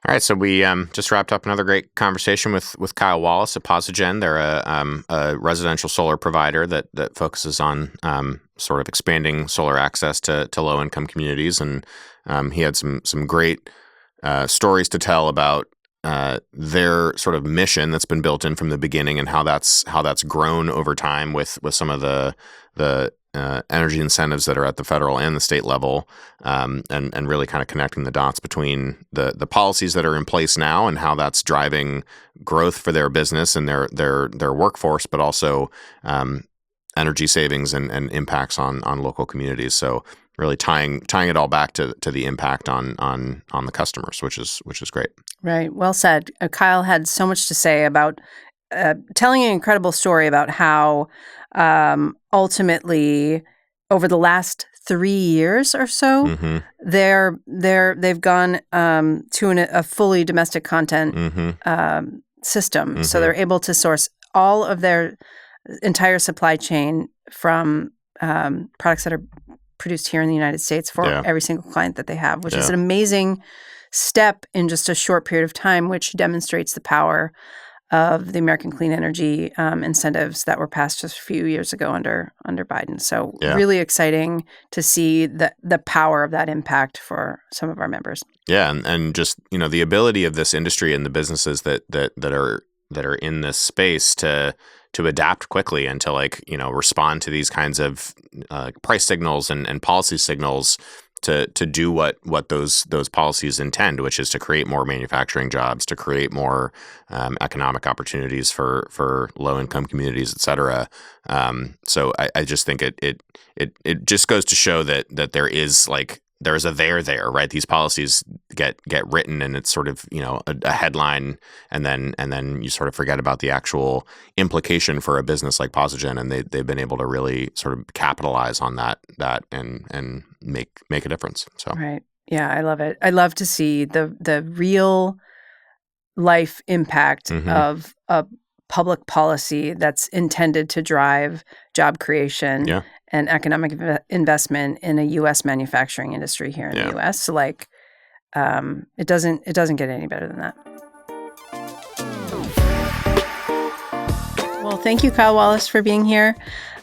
All right, so we just wrapped up another great conversation with Kyle Wallace at PosiGen. They're a residential solar provider that focuses on sort of expanding solar access to low income communities, and he had some great stories to tell about their sort of mission that's been built in from the beginning, and how that's grown over time with some of the energy incentives that are at the federal and the state level, and really kind of connecting the dots between the policies that are in place now and how that's driving growth for their business and their workforce, but also energy savings and impacts on local communities. So really tying it all back to the impact on the customers, which is great. Right. Well said. Kyle had so much to say about telling an incredible story about how ultimately over the last 3 years or so, Mm-hmm. they've gone to a fully domestic content Mm-hmm. system. Mm-hmm. So they're able to source all of their entire supply chain from products that are produced here in the United States for every single client that they have, which is an amazing step in just a short period of time, which demonstrates the power of the American Clean Energy incentives that were passed just a few years ago under Biden. So really exciting to see the power of that impact for some of our members. Yeah, and just the ability of this industry and the businesses that are in this space to adapt quickly and to respond to these kinds of price signals and policy signals to do what those policies intend, which is to create more manufacturing jobs, to create more economic opportunities for low income communities, et cetera. So I just think it just goes to show that there's a there, right? These policies get written and it's sort of, a headline, and then you sort of forget about the actual implication for a business like PosiGen, and they've been able to really sort of capitalize on that and make a difference. So right. Yeah, I love it. I love to see the real life impact of a public policy that's intended to drive job creation and economic investment in a U.S. manufacturing industry here in the U.S. So it doesn't get any better than that. Well, thank you, Kyle Wallace, for being here.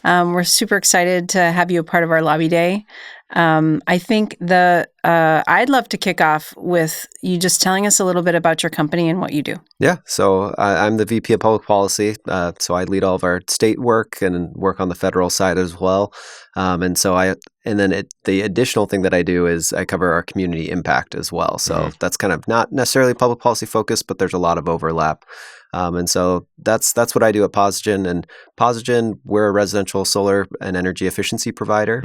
We're super excited to have you a part of our lobby day. I think I'd love to kick off with you just telling us a little bit about your company and what you do. Yeah, so I'm the VP of Public Policy, so I lead all of our state work and work on the federal side as well. The additional thing that I do is I cover our community impact as well. So that's kind of not necessarily public policy focused, but there's a lot of overlap. And so that's what I do at PosiGen. And PosiGen, we're a residential solar and energy efficiency provider.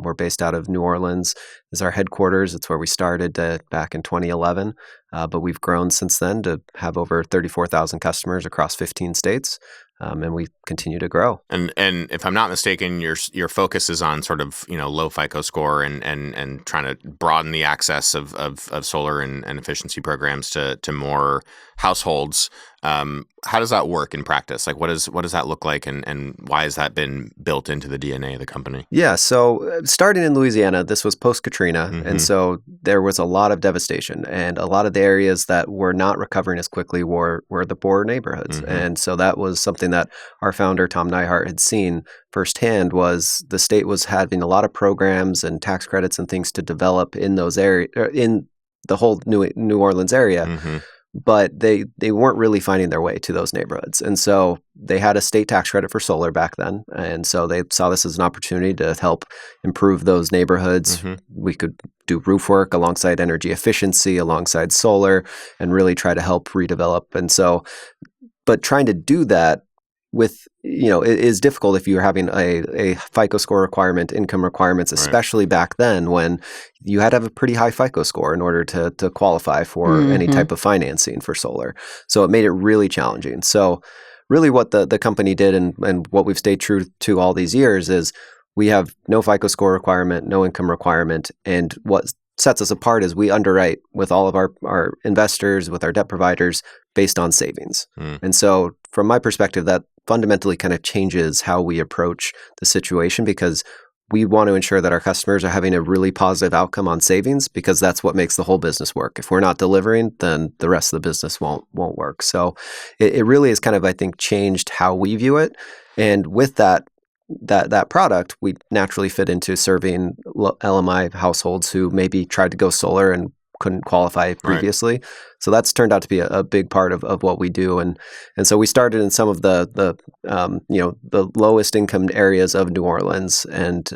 We're based out of New Orleans. Is our headquarters. It's where we started back in 2011. But we've grown since then to have over 34,000 customers across 15 states. And we continue to grow. And if I'm not mistaken, your focus is on sort of low FICO score and trying to broaden the access of solar and efficiency programs to more households. How does that work in practice? Like, what does that look like, and why has that been built into the DNA of the company? Yeah, so starting in Louisiana, this was post-Katrina, and so there was a lot of devastation, and a lot of the areas that were not recovering as quickly were the poorer neighborhoods, and so that was something that our founder Tom Neihart had seen firsthand. Was the state was having a lot of programs and tax credits and things to develop in those areas, in the whole New Orleans area. But they weren't really finding their way to those neighborhoods. And so they had a state tax credit for solar back then. And so they saw this as an opportunity to help improve those neighborhoods. We could do roof work alongside energy efficiency, alongside solar, and really try to help redevelop. And so, but trying to do that with, it is difficult if you're having a FICO score requirement, income requirements, especially back then when you had to have a pretty high FICO score in order to qualify for any type of financing for solar. So it made it really challenging. So really what the company did and what we've stayed true to all these years is we have no FICO score requirement, no income requirement. And what sets us apart is we underwrite with all of our investors, with our debt providers, based on savings. And so from my perspective, that fundamentally kind of changes how we approach the situation, because we want to ensure that our customers are having a really positive outcome on savings, because that's what makes the whole business work. If we're not delivering, then the rest of the business won't work. So it really has kind of, I think, changed how we view it. And with that product, we naturally fit into serving LMI households who maybe tried to go solar and couldn't qualify previously. Right. So that's turned out to be a big part of what we do. And so we started in some of the lowest income areas of New Orleans, and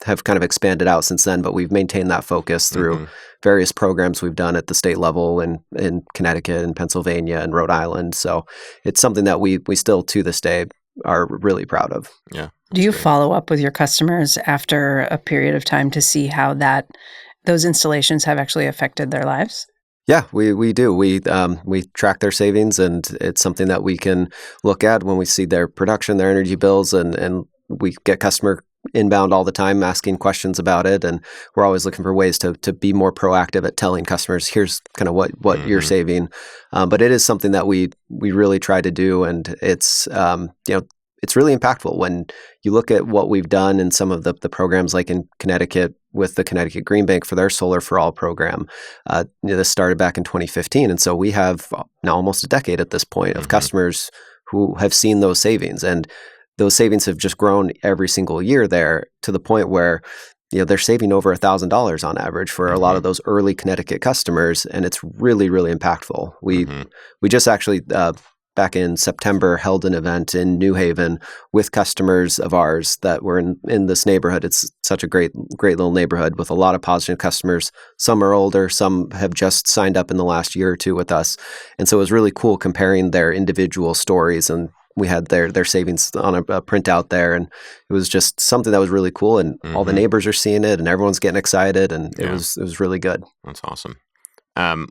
have kind of expanded out since then. But we've maintained that focus through various programs we've done at the state level in Connecticut and Pennsylvania and Rhode Island. So it's something that we still to this day are really proud of. Yeah. Do you follow up with your customers after a period of time to see how those installations have actually affected their lives? Yeah, we do. We track their savings, and it's something that we can look at when we see their production, their energy bills, and we get customer inbound all the time asking questions about it, and we're always looking for ways to be more proactive at telling customers, here's kind of what you're saving. But it is something that we really try to do, and it's it's really impactful when you look at what we've done in some of the programs, like in Connecticut with the Connecticut Green Bank for their Solar for All program. This started back in 2015, and so we have now almost a decade at this point of customers who have seen those savings, and those savings have just grown every single year there, to the point where they're saving over $1,000 on average for a lot of those early Connecticut customers, and it's really, really impactful. We just actually back in September held an event in New Haven with customers of ours that were in this neighborhood. It's such a great little neighborhood with a lot of PosiGen customers. Some are older, some have just signed up in the last year or two with us, and so it was really cool comparing their individual stories, and we had their savings on a printout there, and it was just something that was really cool, and all the neighbors are seeing it, and everyone's getting excited, and it was really good. That's awesome.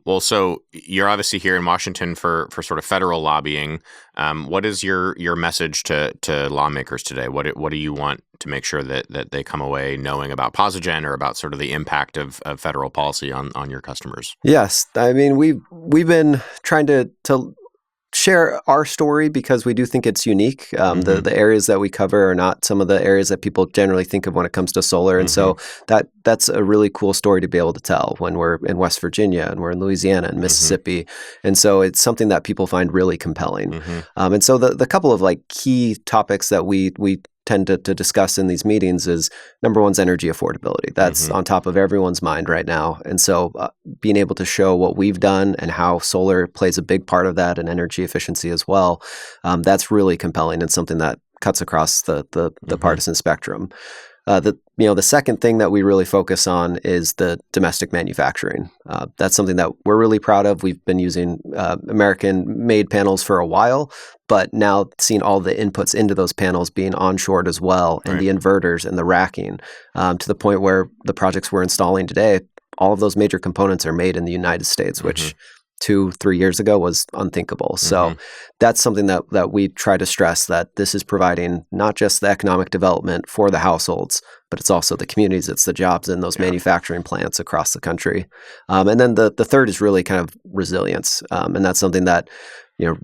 Well, so you're obviously here in Washington for sort of federal lobbying. What is your message to lawmakers today? What do you want to make sure that they come away knowing about PosiGen, or about sort of the impact of federal policy on your customers? Yes, I mean we've been trying to share our story because we do think it's unique. The areas that we cover are not some of the areas that people generally think of when it comes to solar. And so that's a really cool story to be able to tell when we're in West Virginia and we're in Louisiana and Mississippi. And so it's something that people find really compelling. And so the couple of key topics that we tend to discuss in these meetings is, number one is energy affordability. That's on top of everyone's mind right now. And so being able to show what we've done and how solar plays a big part of that, and energy efficiency as well, that's really compelling and something that cuts across the partisan spectrum. The second thing that we really focus on is the domestic manufacturing. That's something that we're really proud of. We've been using American-made panels for a while, but now seeing all the inputs into those panels being onshored as well, and the inverters and the racking, to the point where the projects we're installing today, all of those major components are made in the United States, which 2-3 years ago was unthinkable. So that's something that we try to stress, that this is providing not just the economic development for the households, but it's also the communities, it's the jobs in those manufacturing plants across the country. And then the third is really kind of resilience. And that's something that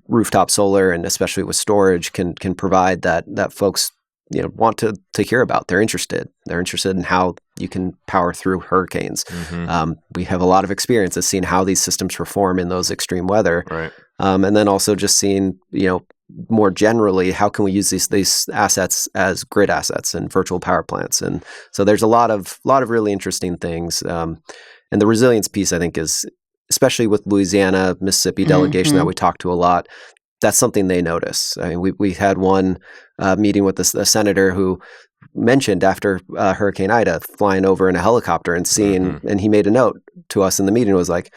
rooftop solar, and especially with storage, can provide that folks want to hear about. They're interested in how you can power through hurricanes. We have a lot of experience of seeing how these systems perform in those extreme weather. And then also just seeing, more generally, how can we use these assets as grid assets and virtual power plants. And so there's a lot of really interesting things. And the resilience piece, I think, is, especially with Louisiana, Mississippi delegation that we talk to a lot, that's something they notice. I mean, we had one meeting with a senator who mentioned, after Hurricane Ida, flying over in a helicopter and seeing, and he made a note to us in the meeting, was like,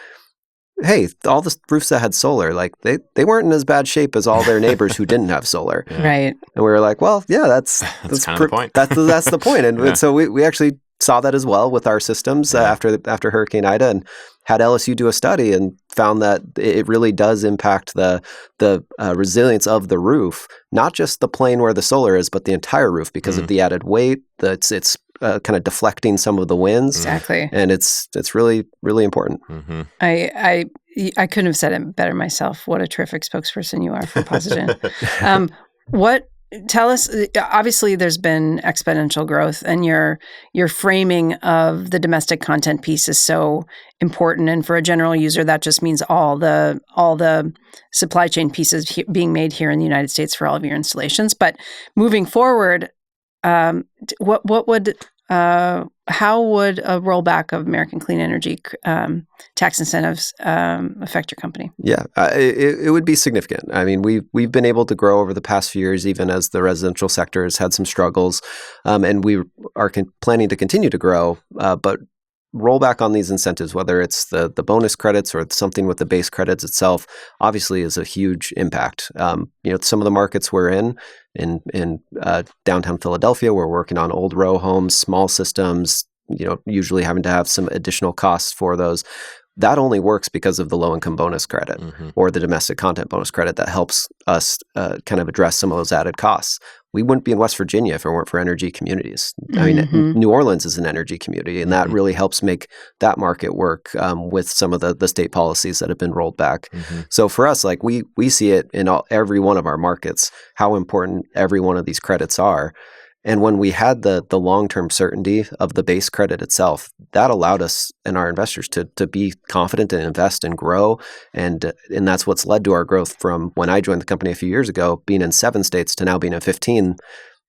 hey, all the roofs that had solar, they weren't in as bad shape as all their neighbors who didn't have solar. Right. And we were like, well, yeah, that's kind of the point. That's the point. And so we actually saw that as well with our systems after Hurricane Ida, and had LSU do a study and found that it really does impact the resilience of the roof, not just the plane where the solar is, but the entire roof, because of the added weight. It's kind of deflecting some of the winds. Exactly. And it's really, really important. I couldn't have said it better myself. What a terrific spokesperson you are for PosiGen. What tell us, obviously there's been exponential growth, and your framing of the domestic content piece is so important. And for a general user, that just means all the supply chain pieces being made here in the United States for all of your installations. But moving forward, how would a rollback of American Clean Energy tax incentives affect your company? Yeah, it would be significant. I mean, we've been able to grow over the past few years, even as the residential sector has had some struggles, and we are planning to continue to grow. But rollback on these incentives, whether it's the bonus credits or something with the base credits itself, obviously is a huge impact. Some of the markets we're in downtown Philadelphia, we're working on old row homes, small systems, usually having to have some additional costs for those. That only works because of the low-income bonus credit or the domestic content bonus credit that helps us kind of address some of those added costs. We wouldn't be in West Virginia if it weren't for energy communities. I mean, New Orleans is an energy community, and that really helps make that market work with some of the state policies that have been rolled back. So for us, like we see it in every one of our markets, how important every one of these credits are. And when we had the long-term certainty of the base credit itself, that allowed us and our investors to be confident and invest and grow. And that's what's led to our growth from when I joined the company a few years ago, being in 7 states to now being in 15.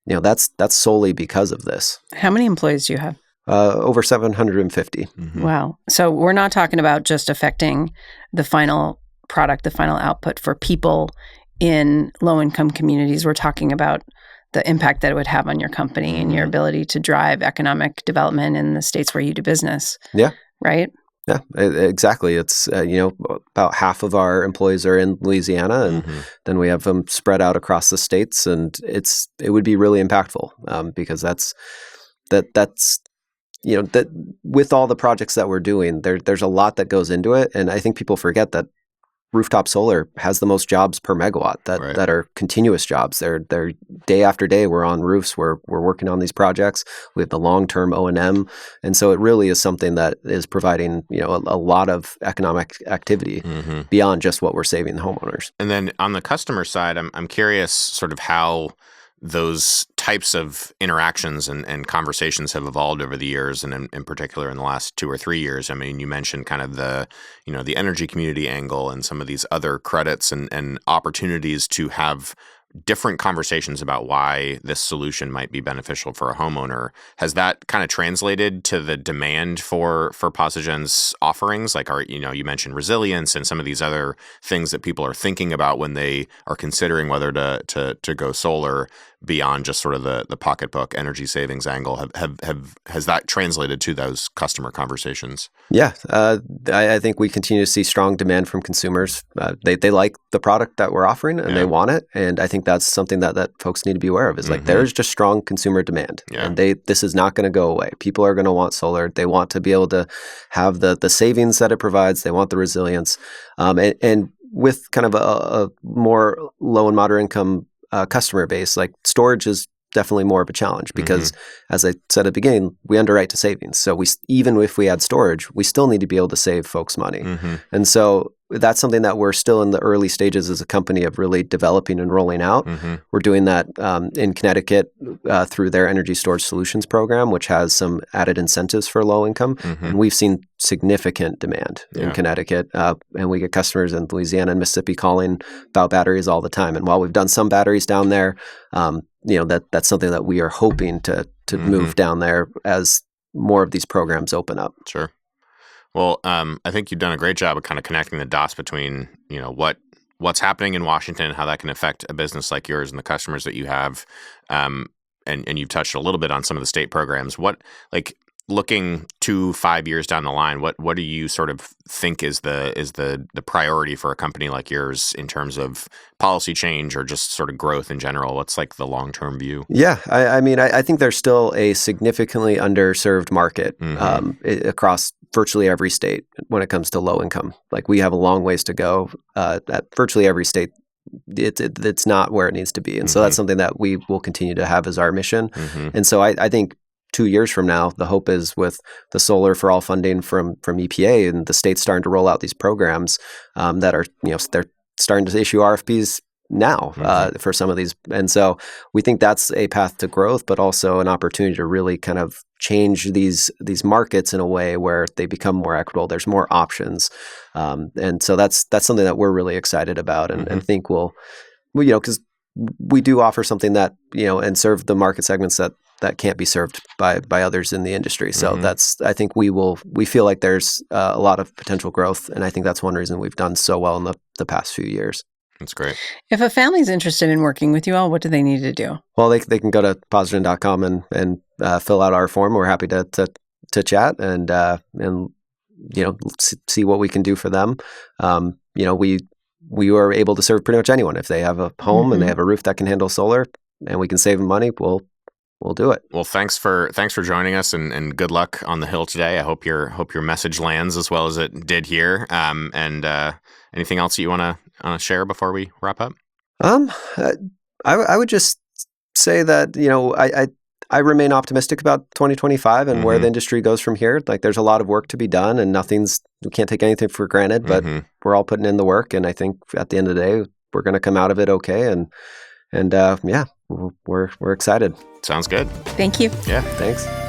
That's solely because of this. How many employees do you have? Over 750. Wow. So we're not talking about just affecting the final product, the final output for people in low-income communities. We're talking about the impact that it would have on your company and your ability to drive economic development in the states where you do business. Yeah. Right? Yeah, exactly. It's, about half of our employees are in Louisiana, and then we have them spread out across the states, and it would be really impactful because that's with all the projects that we're doing, there's a lot that goes into it. And I think people forget that rooftop solar has the most jobs per megawatt that are continuous jobs. They're day after day. We're on roofs. We're working on these projects. We have the long-term O&M, and so it really is something that is providing a lot of economic activity beyond just what we're saving the homeowners. And then on the customer side, I'm curious sort of how those types of interactions and conversations have evolved over the years, and in particular in the last 2 or 3 years. I mean, you mentioned kind of the energy community angle and some of these other credits and opportunities to have different conversations about why this solution might be beneficial for a homeowner. Has that kind of translated to the demand for PosiGen's offerings? Like, you mentioned resilience and some of these other things that people are thinking about when they are considering whether to go solar beyond just sort of the pocketbook energy savings angle. Has that translated to those customer conversations? Yeah, I think we continue to see strong demand from consumers. They like the product that we're offering, and they want it. And I think that's something that folks need to be aware of. Is like there's just strong consumer demand, and this is not going to go away. People are going to want solar. They want to be able to have the savings that it provides. They want the resilience, and with kind of a more low and moderate income customer base, like storage is definitely more of a challenge because, as I said at the beginning, we underwrite to savings. So even if we add storage, we still need to be able to save folks money. And so that's something that we're still in the early stages as a company of really developing and rolling out. We're doing that in Connecticut through their Energy Storage Solutions program, which has some added incentives for low income. And we've seen significant demand in Connecticut. And we get customers in Louisiana and Mississippi calling about batteries all the time. And while we've done some batteries down there, that's something that we are hoping to move down there as more of these programs open up. Sure. Well, I think you've done a great job of kind of connecting the dots between, what's happening in Washington and how that can affect a business like yours and the customers that you have. And you've touched a little bit on some of the state programs. Looking 2-5 years down the line, what do you sort of think is the priority for a company like yours in terms of policy change or just sort of growth in general? What's like the long-term view? Yeah, I mean, I think there's still a significantly underserved market across virtually every state when it comes to low income. Like we have a long ways to go at virtually every state. It's not where it needs to be. And so that's something that we will continue to have as our mission. And so I think 2 years from now, the hope is with the Solar for All funding from EPA and the states starting to roll out these programs that are, they're starting to issue RFPs now for some of these. And so we think that's a path to growth, but also an opportunity to really kind of change these markets in a way where they become more equitable. There's more options. And so that's something that we're really excited about and think will, because we do offer something that, and serve the market segments that can't be served by others in the industry. So I think we feel like there's a lot of potential growth. And I think that's one reason we've done so well in the past few years. That's great. If a family's interested in working with you all, what do they need to do? Well, they can go to PosiGen.com and fill out our form. We're happy to chat and see what we can do for them. We are able to serve pretty much anyone. If they have a home and they have a roof that can handle solar and we can save them money, we'll do it. Well, thanks for joining us and good luck on the Hill today. I hope your message lands as well as it did here. And anything else that you want to share before we wrap up? I would just say that, I remain optimistic about 2025 and where the industry goes from here. Like there's a lot of work to be done and we can't take anything for granted, but we're all putting in the work. And I think at the end of the day, we're going to come out of it okay. And we're excited. Sounds good. Thank you. Yeah. Thanks.